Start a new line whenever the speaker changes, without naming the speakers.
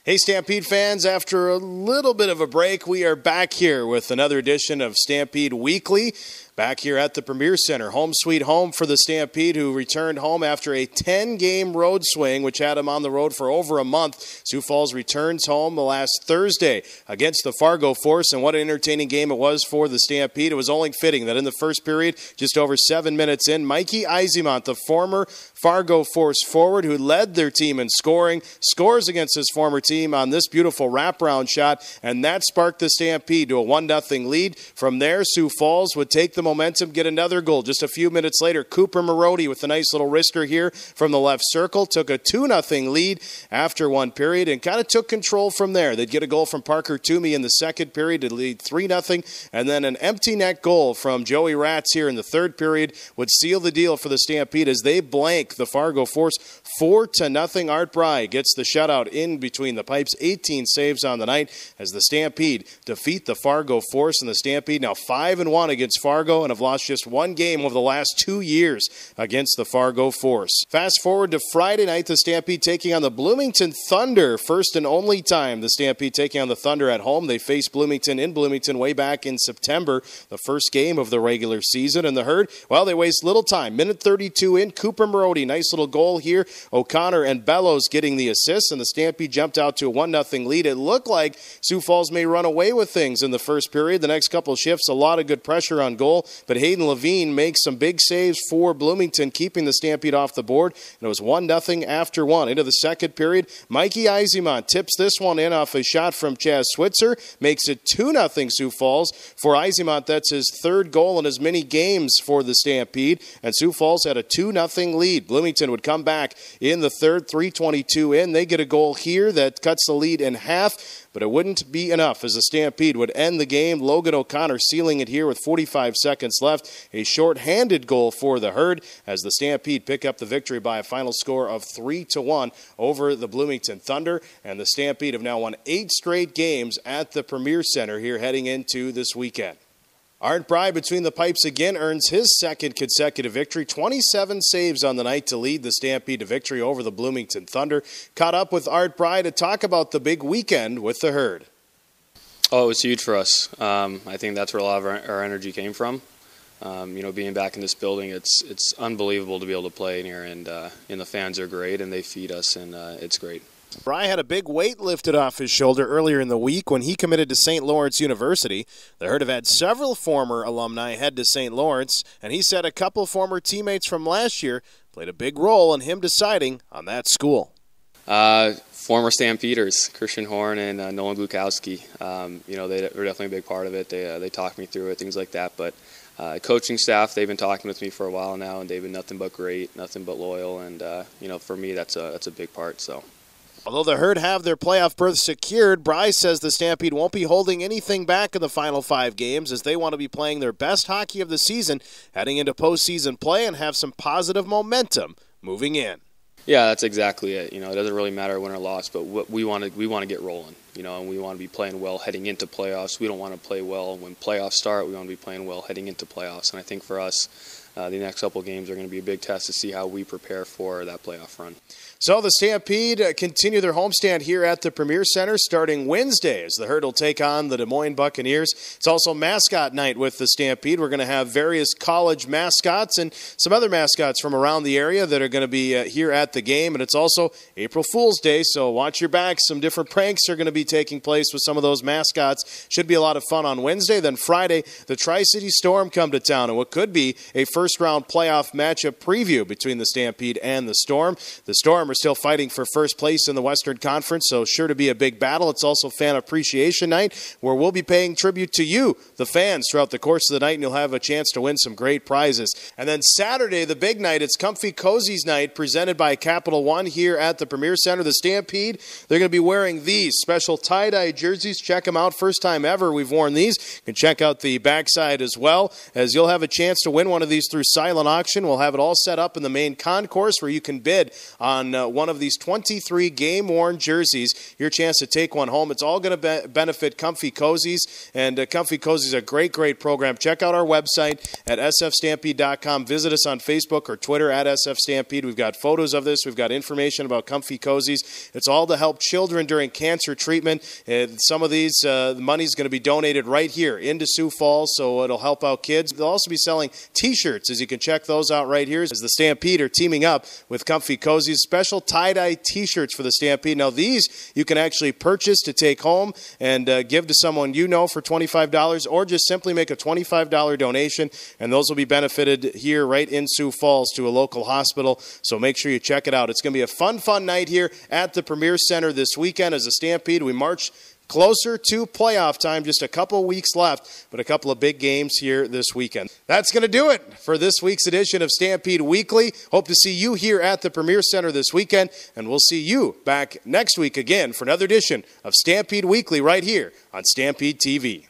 Hey, Stampede fans, after a little bit of a break, we are back here with another edition of Stampede Weekly. Back here at the Premier Center, home sweet home for the Stampede, who returned home after a 10-game road swing, which had them on the road for over a month. Sioux Falls returns home the last Thursday against the Fargo Force, and what an entertaining game it was for the Stampede. It was only fitting that in the first period, just over 7 minutes in, Mikey Izemont, the former Fargo Force forward who led their team in scoring, scores against his former team on this beautiful wraparound shot, and that sparked the Stampede to a 1-0 lead. From there, Sioux Falls would take the momentum, get another goal. Just a few minutes later, Cooper Marody with a nice little wrister here from the left circle took a 2-0 lead after one period and kind of took control from there. They'd get a goal from Parker Toomey in the second period to lead 3-0, and then an empty net goal from Joey Ratz here in the third period would seal the deal for the Stampede as they blank the Fargo Force 4-0. Art Bry gets the shutout in between the pipes, 18 saves on the night as the Stampede defeat the Fargo Force, and the Stampede now 5-1 against Fargo and have lost just one game over the last 2 years against the Fargo Force. Fast forward to Friday night, the Stampede taking on the Bloomington Thunder. First and only time the Stampede taking on the Thunder at home. They faced Bloomington in Bloomington way back in September, the first game of the regular season. And the Herd, well, they waste little time. Minute 32 in, Cooper Marody, nice little goal here. O'Connor and Bellows getting the assists, and the Stampede jumped out to a 1-0 lead. It looked like Sioux Falls may run away with things in the first period. The next couple of shifts, a lot of good pressure on goal, but Hayden Levine makes some big saves for Bloomington, keeping the Stampede off the board, and it was 1-0 after one. Into the second period, Mikey Izemont tips this one in off a shot from Chaz Switzer, makes it 2-0 Sioux Falls. For Izemont, that's his third goal in as many games for the Stampede, and Sioux Falls had a 2-0 lead. Bloomington would come back in the third, 3:22 in. They get a goal here that cuts the lead in half, but it wouldn't be enough as the Stampede would end the game. Logan O'Connor sealing it here with 45 seconds left. A short-handed goal for the Herd as the Stampede pick up the victory by a final score of 3-1 over the Bloomington Thunder. And the Stampede have now won 8 straight games at the Premier Center here heading into this weekend. Art Bry between the pipes again earns his second consecutive victory. 27 saves on the night to lead the Stampede to victory over the Bloomington Thunder. Caught up with Art Bry to talk about the big weekend with the Herd.
Oh, it was huge for us. I think that's where a lot of our energy came from. Being back in this building, it's unbelievable to be able to play in here, and the fans are great, and they feed us, and it's great.
Bry had a big weight lifted off his shoulder earlier in the week when he committed to St. Lawrence University. The Herd have had several former alumni head to St. Lawrence, and he said a couple former teammates from last year played a big role in him deciding on that school.
Former Stampeders, Christian Horn and Nolan Glukowski, they were definitely a big part of it. They talked me through it, things like that. But coaching staff, they've been talking with me for a while now, and they've been nothing but great, nothing but loyal. And, for me, that's a big part. So.
Although the Herd have their playoff berth secured, Bry says the Stampede won't be holding anything back in the final 5 games as they want to be playing their best hockey of the season, heading into postseason play and have some positive momentum moving in.
Yeah, that's exactly it. It doesn't really matter win or loss, but we want to get rolling, and we want to be playing well heading into playoffs. We don't want to play well when playoffs start. We want to be playing well heading into playoffs. And I think for us, the next couple of games are going to be a big test to see how we prepare for that playoff run.
So the Stampede continue their homestand here at the Premier Center starting Wednesday as the Herd will take on the Des Moines Buccaneers. It's also mascot night with the Stampede. We're going to have various college mascots and some other mascots from around the area that are going to be here at the game. And it's also April Fool's Day, so watch your back. Some different pranks are going to be taking place with some of those mascots. Should be a lot of fun on Wednesday. Then Friday, the Tri-City Storm come to town, and what could be a first-round playoff matchup preview between the Stampede and the Storm. The Storm are still fighting for first place in the Western Conference, so sure to be a big battle. It's also Fan Appreciation Night, where we'll be paying tribute to you, the fans, throughout the course of the night, and you'll have a chance to win some great prizes. And then Saturday, the big night, it's Comfy Cozies Night, presented by Capital One here at the Premier Center. The Stampede, they're going to be wearing these special tie-dye jerseys. Check them out. First time ever we've worn these. You can check out the backside as well, as you'll have a chance to win one of these through silent auction. We'll have it all set up in the main concourse where you can bid on one of these 23 game-worn jerseys, your chance to take one home. It's all going to benefit Comfy Cozies, and Comfy Cozies is a great, great program. Check out our website at sfstampede.com. Visit us on Facebook or Twitter at sfstampede. We've got photos of this. We've got information about Comfy Cozies. It's all to help children during cancer treatment. Some of these, the money's going to be donated right here into Sioux Falls, so it'll help out kids. They'll also be selling T-shirts, as you can check those out right here, as the Stampede are teaming up with Comfy Cozies. Special tie-dye T-shirts for the Stampede. Now, these you can actually purchase to take home and give to someone you know for $25, or just simply make a $25 donation, and those will be benefited here right in Sioux Falls to a local hospital. So make sure you check it out. It's going to be a fun night here at the Premier Center this weekend as the Stampede. We march closer to playoff time, just a couple weeks left, but a couple of big games here this weekend. That's going to do it for this week's edition of Stampede Weekly. Hope to see you here at the Premier Center this weekend, and we'll see you back next week again for another edition of Stampede Weekly right here on Stampede TV.